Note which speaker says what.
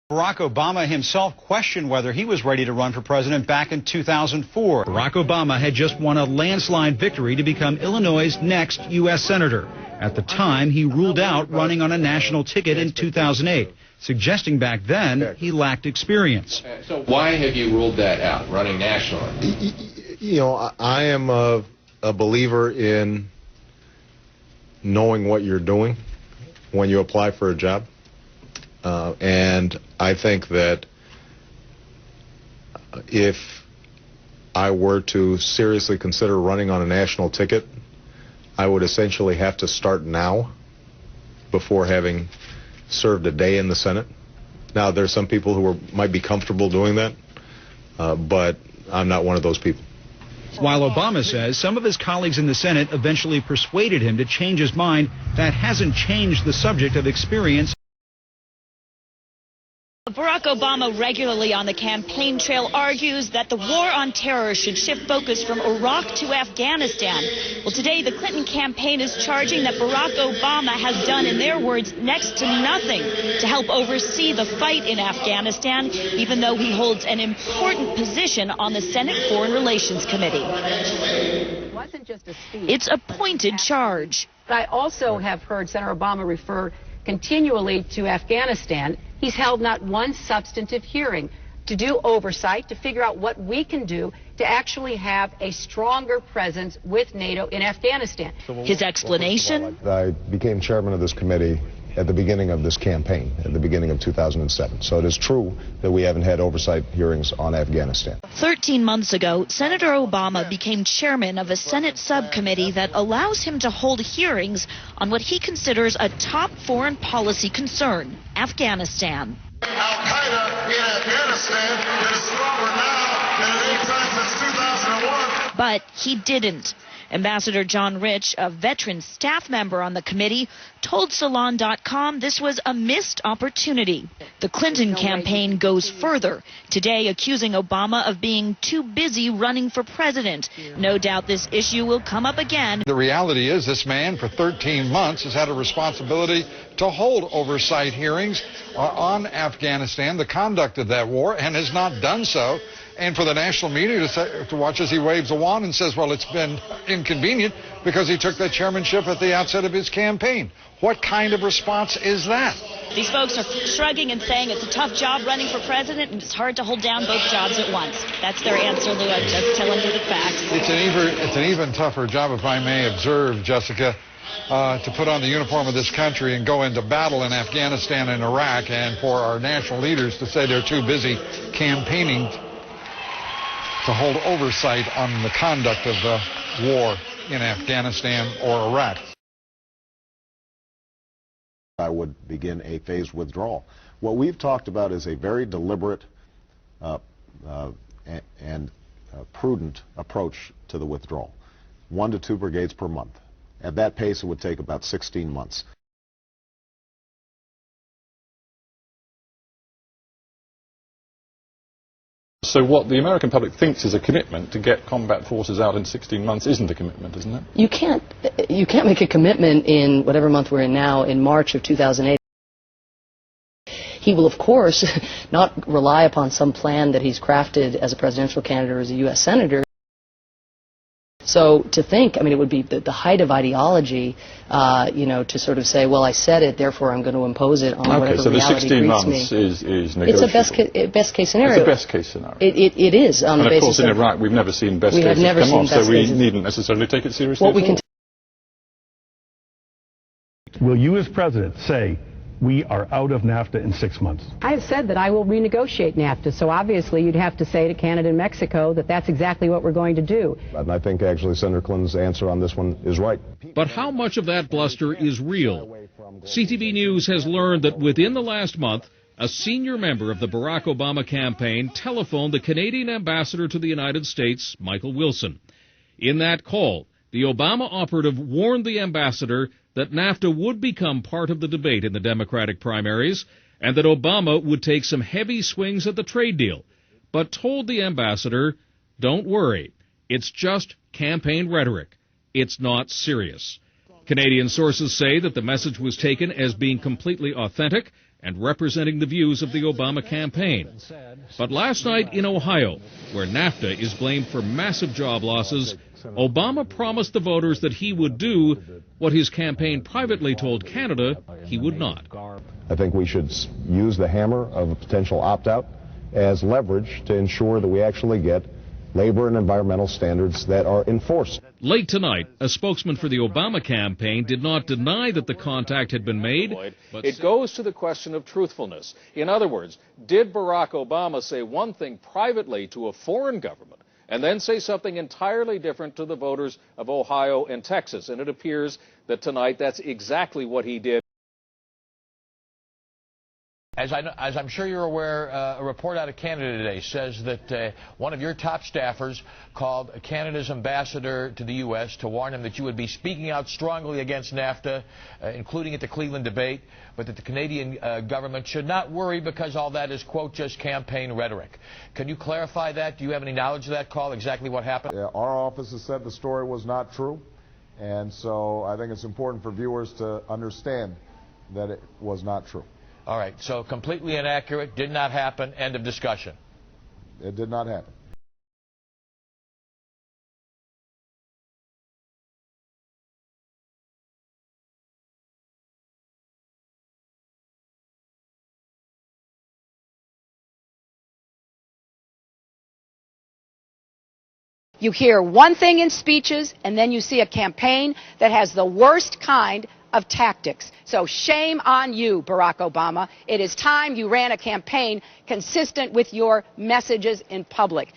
Speaker 1: Barack Obama himself questioned whether he was ready to run for president back in 2004. Barack Obama had just won a landslide victory to become Illinois' next U.S. Senator. At the time, he ruled out running on a national ticket in 2008, suggesting back then he lacked experience.
Speaker 2: So why have you ruled that out, running nationally?
Speaker 3: You know, I am a believer in knowing what you're doing when you apply for a job. And I think that if I were to seriously consider running on a national ticket, I would essentially have to start now before having served a day in the Senate. Now, there's some people who might be comfortable doing that, but I'm not one of those people.
Speaker 1: While Obama says some of his colleagues in the Senate eventually persuaded him to change his mind, that hasn't changed the subject of experience.
Speaker 4: Barack Obama regularly on the campaign trail argues that the war on terror should shift focus from Iraq to Afghanistan. Well, today the Clinton campaign is charging that Barack Obama has done, in their words, next to nothing to help oversee the fight in Afghanistan, even though he holds an important position on the Senate Foreign Relations Committee.
Speaker 5: It wasn't just a speech.
Speaker 4: It's a pointed charge.
Speaker 5: But I also have heard Senator Obama refer continually to Afghanistan. He's held not one substantive hearing to do oversight, to figure out what we can do to actually have a stronger presence with NATO in Afghanistan.
Speaker 4: His explanation?
Speaker 6: I became chairman of this committee at the beginning of this campaign, at the beginning of 2007. So it is true that we haven't had oversight hearings on Afghanistan.
Speaker 4: 13 months ago, Senator Obama became chairman of a Senate subcommittee that allows him to hold hearings on what he considers a top foreign policy concern, Afghanistan.
Speaker 7: Al-Qaeda in Afghanistan is stronger now than at any time since 2001.
Speaker 4: But he didn't. Ambassador John Rich, a veteran staff member on the committee, told Salon.com this was a missed opportunity. The Clinton campaign goes further, today accusing Obama of being too busy running for president. No doubt this issue will come up again.
Speaker 8: The reality is this man for 13 months has had a responsibility to hold oversight hearings on Afghanistan, the conduct of that war, and has not done so. And for the national media to watch as he waves a wand and says, well, it's been inconvenient because he took that chairmanship at the outset of his campaign. What kind of response is that?
Speaker 4: These folks are shrugging and saying it's a tough job running for president and it's hard to hold down both jobs at once. That's their answer, Lou. I'm just telling you the facts.
Speaker 8: It's an even tougher job, if I may observe, Jessica, to put on the uniform of this country and go into battle in Afghanistan and Iraq, and for our national leaders to say they're too busy campaigning to hold oversight on the conduct of the war in Afghanistan or Iraq.
Speaker 6: I would begin a phased withdrawal. What we've talked about is a very deliberate and prudent approach to the withdrawal. 1 to 2 brigades per month. At that pace, it would take about 16 months.
Speaker 9: So what the American public thinks is a commitment to get combat forces out in 16 months isn't a commitment, isn't it?
Speaker 10: You can't make a commitment in whatever month we're in now, in March of 2008. He will, of course, not rely upon some plan that he's crafted as a presidential candidate or as a U.S. senator. So to think, I mean, it would be the height of ideology, to sort of say, well, I said it, therefore I'm going to impose it on whatever reality greets me.
Speaker 9: Okay, so the 16 months is negotiable.
Speaker 10: It's a best case scenario.
Speaker 9: It's a best case scenario.
Speaker 10: It is on the basis of...
Speaker 9: And of course in Iraq we've never seen best cases come on, so we needn't necessarily take it seriously.
Speaker 10: What we can...
Speaker 11: Will you as president say, we are out of NAFTA in 6 months?
Speaker 5: I have said that I will renegotiate NAFTA, so obviously you'd have to say to Canada and Mexico that that's exactly what we're going to do.
Speaker 6: And I think actually Senator Clinton's answer on this one is right.
Speaker 12: But how much of that bluster is real? CTV News has learned that within the last month, a senior member of the Barack Obama campaign telephoned the Canadian ambassador to the United States, Michael Wilson. In that call, the Obama operative warned the ambassador that NAFTA would become part of the debate in the Democratic primaries and that Obama would take some heavy swings at the trade deal, but told the ambassador, don't worry, it's just campaign rhetoric. It's not serious. Canadian sources say that the message was taken as being completely authentic and representing the views of the Obama campaign. But last night in Ohio, where NAFTA is blamed for massive job losses, Obama promised the voters that he would do what his campaign privately told Canada he would not.
Speaker 6: I think we should use the hammer of a potential opt-out as leverage to ensure that we actually get labor and environmental standards that are enforced.
Speaker 12: Late tonight, a spokesman for the Obama campaign did not deny that the contact had been made. But
Speaker 13: it goes to the question of truthfulness. In other words, did Barack Obama say one thing privately to a foreign government and then say something entirely different to the voters of Ohio and Texas? And it appears that tonight that's exactly what he did.
Speaker 14: As I'm sure you're aware, a report out of Canada today says that one of your top staffers called Canada's ambassador to the U.S. to warn him that you would be speaking out strongly against NAFTA, including at the Cleveland debate, but that the Canadian government should not worry because all that is, quote, just campaign rhetoric. Can you clarify that? Do you have any knowledge of that call, exactly what happened?
Speaker 6: Yeah, our office has said the story was not true, and so I think it's important for viewers to understand that it was not true.
Speaker 14: All right, so completely inaccurate, did not happen, end of discussion.
Speaker 6: It did not happen.
Speaker 5: You hear one thing in speeches, and then you see a campaign that has the worst kind of tactics. So shame on you, Barack Obama. It is time you ran a campaign consistent with your messages in public.